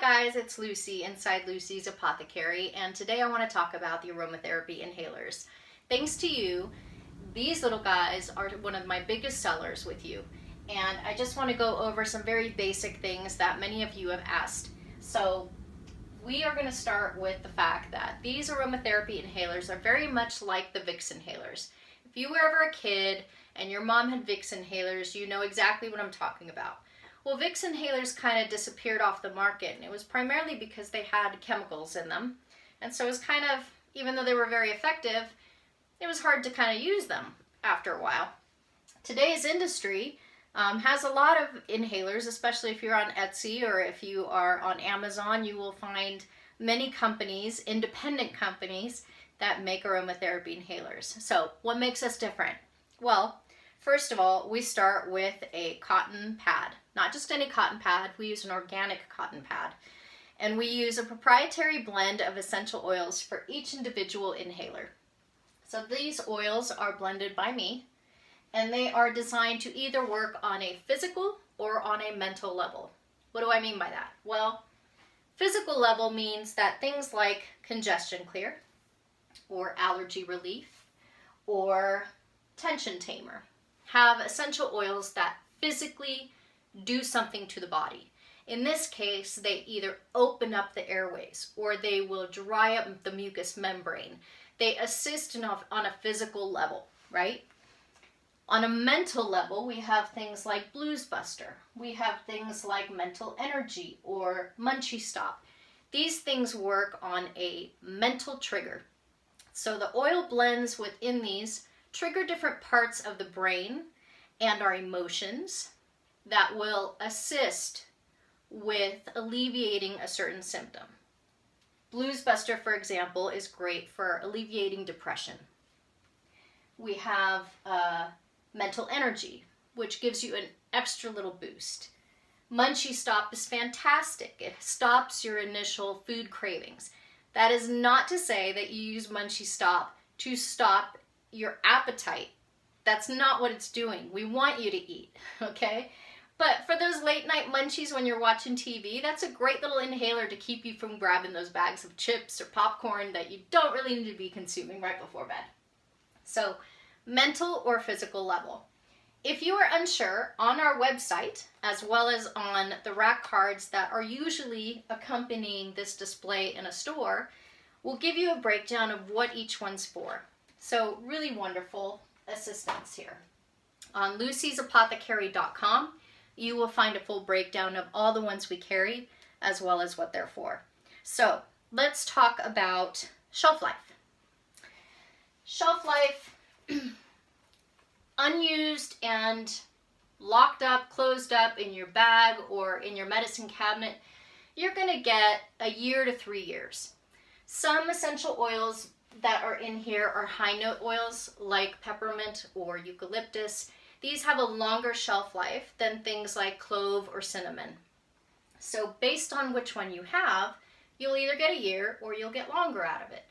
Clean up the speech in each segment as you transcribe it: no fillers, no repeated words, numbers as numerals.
Hi guys, it's Lucy inside Lucy's Apothecary, and today I want to talk about the Aromatherapy Inhalers. Thanks to you, these little guys are one of my biggest sellers with you, and I just want to go over some very basic things that many of you have asked. So we are going to start with the fact that these aromatherapy inhalers are very much like the Vicks inhalers. If you were ever a kid and your mom had Vicks inhalers, you know exactly what I'm talking about. Well, Vicks inhalers kind of disappeared off the market, and it was primarily because they had chemicals in them. And so it was kind of, even though they were very effective, it was hard to kind of use them after a while. Today's industry has a lot of inhalers, especially if you're on Etsy or if you are on Amazon. You will find many companies, independent companies, that make aromatherapy inhalers. So what makes us different? Well, first of all, we start with a cotton pad. Not just any cotton pad, we use an organic cotton pad. And we use a proprietary blend of essential oils for each individual inhaler. So these oils are blended by me, and they are designed to either work on a physical or on a mental level. What do I mean by that? Well, physical level means that things like congestion clear, or allergy relief, or tension tamer have essential oils that physically do something to the body. In this case, they either open up the airways or they will dry up the mucous membrane. They assist on a physical level, right? On a mental level, we have things like Blues Buster. We have things like Mental Energy or Munchie Stop. These things work on a mental trigger. So the oil blends within these trigger different parts of the brain and our emotions that will assist with alleviating a certain symptom. Blues Buster, for example, is great for alleviating depression. We have Mental Energy, which gives you an extra little boost. Munchie Stop is fantastic. It stops your initial food cravings. That is not to say that you use Munchie Stop to stop your appetite. That's not what it's doing. We want you to eat, okay? But for those late night munchies when you're watching TV, that's a great little inhaler to keep you from grabbing those bags of chips or popcorn that you don't really need to be consuming right before bed. So, mental or physical level. If you are unsure, on our website, as well as on the rack cards that are usually accompanying this display in a store, we'll give you a breakdown of what each one's for. So, really wonderful assistance here. On lucysapothecary.com, you will find a full breakdown of all the ones we carry, as well as what they're for. So, let's talk about shelf life. Shelf life, unused and locked up, closed up in your bag or in your medicine cabinet, you're going to get a year to 3 years. Some essential oils that are in here are high note oils like peppermint or eucalyptus. These have a longer shelf life than things like clove or cinnamon. So based on which one you have, you'll either get a year or you'll get longer out of it.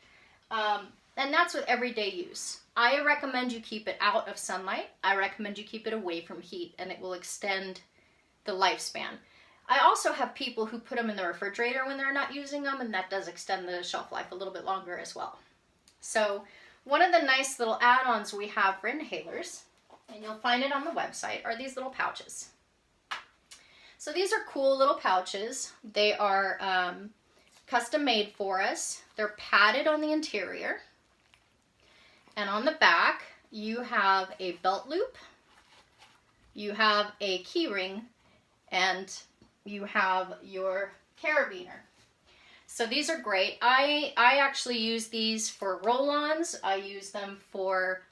And that's with everyday use. I recommend you keep it out of sunlight. I recommend you keep it away from heat, and it will extend the lifespan. I also have people who put them in the refrigerator when they're not using them, and that does extend the shelf life a little bit longer as well. So one of the nice little add-ons we have for inhalers, and you'll find it on the website, are these little pouches. So these are cool little pouches. They are custom made for us. They're padded on the interior. And on the back, you have a belt loop, you have a key ring, and you have your carabiner. So these are great. I actually use these for roll-ons. I use them for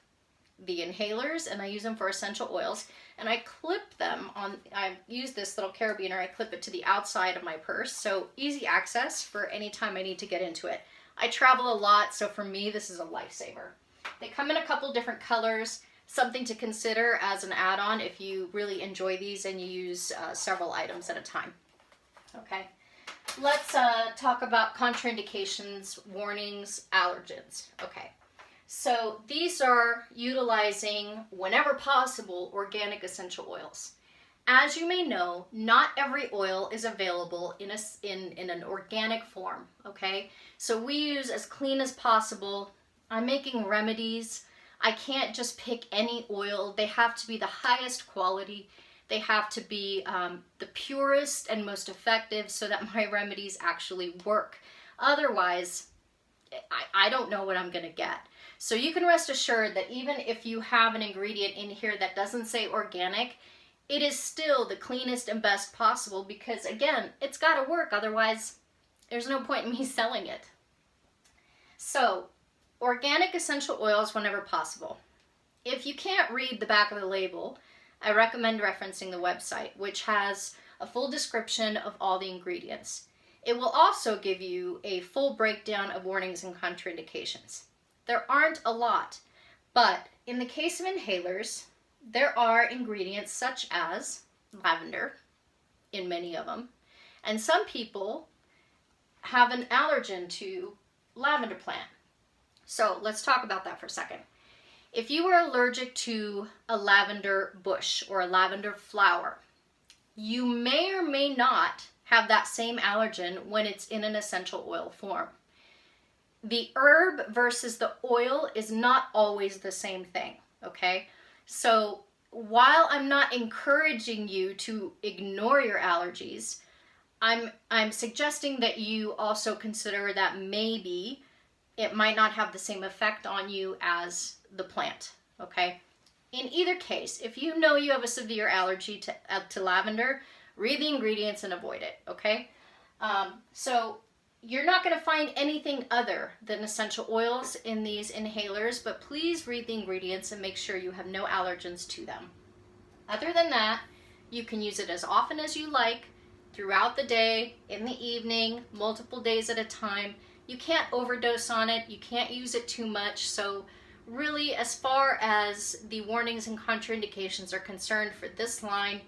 the inhalers, and I use them for essential oils. And I clip them on, I use this little carabiner, I clip it to the outside of my purse. So easy access for any time I need to get into it. I travel a lot, so for me, this is a lifesaver. They come in a couple different colors, something to consider as an add-on if you really enjoy these and you use several items at a time. Okay, let's talk about contraindications, warnings, allergens. Okay, so these are utilizing, whenever possible, organic essential oils. As you may know, not every oil is available in an organic form, okay? So we use as clean as possible. I'm making remedies. I can't just pick any oil. They have to be the highest quality. They have to be the purest and most effective so that my remedies actually work. Otherwise, I don't know what I'm gonna get. So you can rest assured that even if you have an ingredient in here that doesn't say organic, it is still the cleanest and best possible because, again, it's got to work. Otherwise, there's no point in me selling it. So, organic essential oils whenever possible. If you can't read the back of the label, I recommend referencing the website, which has a full description of all the ingredients. It will also give you a full breakdown of warnings and contraindications. There aren't a lot, but in the case of inhalers, there are ingredients such as lavender in many of them, and some people have an allergen to lavender plant. So let's talk about that for a second. If you are allergic to a lavender bush or a lavender flower, you may or may not have that same allergen when it's in an essential oil form. The herb versus the oil is not always the same thing, okay? So while I'm not encouraging you to ignore your allergies, I'm suggesting that you also consider that maybe it might not have the same effect on you as the plant, okay? In either case, if you know you have a severe allergy to lavender, read the ingredients and avoid it, okay? So you're not going to find anything other than essential oils in these inhalers, but please read the ingredients and make sure you have no allergens to them. Other than that, you can use it as often as you like, throughout the day, in the evening, multiple days at a time. You can't overdose on it, you can't use it too much, so really, as far as the warnings and contraindications are concerned for this line,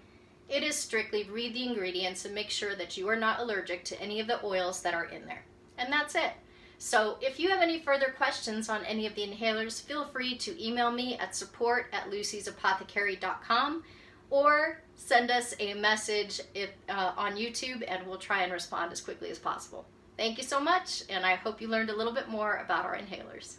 it is strictly read the ingredients and make sure that you are not allergic to any of the oils that are in there. And that's it. So if you have any further questions on any of the inhalers, feel free to email me at support@luciesapothecary.com or send us a message on YouTube and we'll try and respond as quickly as possible. Thank you so much, and I hope you learned a little bit more about our inhalers.